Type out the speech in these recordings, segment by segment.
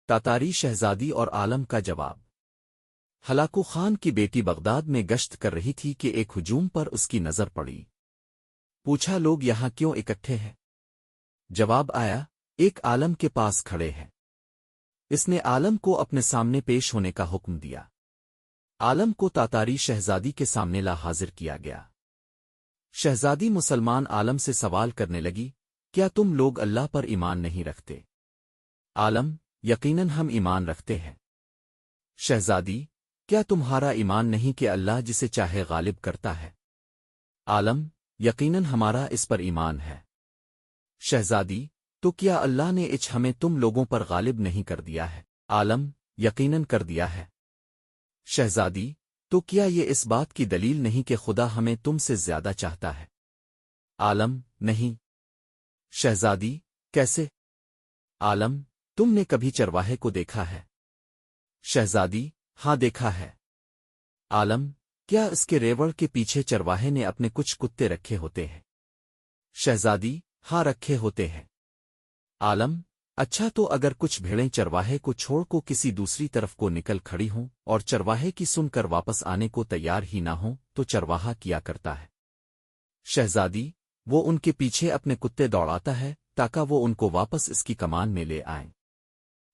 تاتاری شہزادی اور عالم کا جواب۔ ہلاکو خان کی بیٹی بغداد میں گشت کر رہی تھی کہ ایک ہجوم پر اس کی نظر پڑی۔ پوچھا لوگ یہاں کیوں اکٹھے ہیں؟ جواب آیا ایک عالم کے پاس کھڑے ہیں۔ اس نے عالم کو اپنے سامنے پیش ہونے کا حکم دیا۔ عالم کو تاتاری شہزادی کے سامنے لا حاضر کیا گیا۔ شہزادی مسلمان عالم سے سوال کرنے لگی، کیا تم لوگ اللہ پر ایمان نہیں رکھتے؟ عالم، یقیناً ہم ایمان رکھتے ہیں۔ شہزادی، کیا تمہارا ایمان نہیں کہ اللہ جسے چاہے غالب کرتا ہے؟ عالم، یقیناً ہمارا اس پر ایمان ہے۔ شہزادی، تو کیا اللہ نے ہمیں تم لوگوں پر غالب نہیں کر دیا ہے؟ عالم، یقیناً کر دیا ہے۔ شہزادی، تو کیا یہ اس بات کی دلیل نہیں کہ خدا ہمیں تم سے زیادہ چاہتا ہے؟ عالم، نہیں۔ شہزادی، کیسے؟ عالم، تم نے کبھی چرواہے کو دیکھا ہے؟ شہزادی، ہاں دیکھا ہے۔ عالم، کیا اس کے ریوڑ کے پیچھے چرواہے نے اپنے کچھ کتے رکھے ہوتے ہیں؟ شہزادی، ہاں رکھے ہوتے ہیں۔ عالم، اچھا تو اگر کچھ بھیڑیں چرواہے کو چھوڑ کو کسی دوسری طرف کو نکل کھڑی ہوں اور چرواہے کی سن کر واپس آنے کو تیار ہی نہ ہوں تو چرواہا کیا کرتا ہے؟ شہزادی، وہ ان کے پیچھے اپنے کتے دوڑاتا ہے تاکہ وہ ان کو واپس اس کی کمان میں لے آئیں۔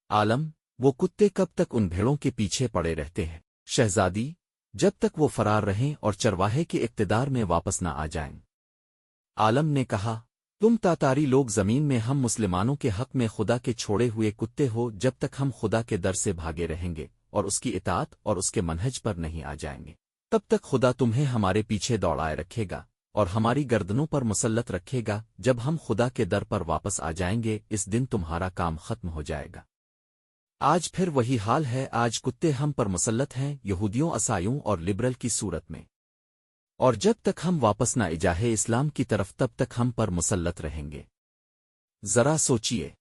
عالم، وہ کتے کب تک ان بھیڑوں کے پیچھے پڑے رہتے ہیں؟ شہزادی، جب تک وہ فرار رہیں اور چرواہے کے اقتدار میں واپس نہ آ جائیں۔ عالم نے کہا، تم تاتاری لوگ زمین میں ہم مسلمانوں کے حق میں خدا کے چھوڑے ہوئے کتے ہو جب تک ہم خدا کے در سے بھاگے رہیں گے اور اس کی اطاعت اور اس کے منہج پر نہیں آ جائیں گے، تب تک خدا تمہیں ہمارے پیچھے دوڑائے رکھے گا اور ہماری گردنوں پر مسلط رکھے گا۔ جب ہم خدا کے در پر واپس آ جائیں گے اس دن تمہارا کام ختم ہو جائے گا۔ آج پھر وہی حال ہے، آج کتے ہم پر مسلط ہیں، یہودیوں، عیسائیوں اور لبرل کی صورت میں، اور جب تک ہم واپس نہ اجاہے اسلام کی طرف تب تک ہم پر مسلط رہیں گے۔ ذرا سوچئے۔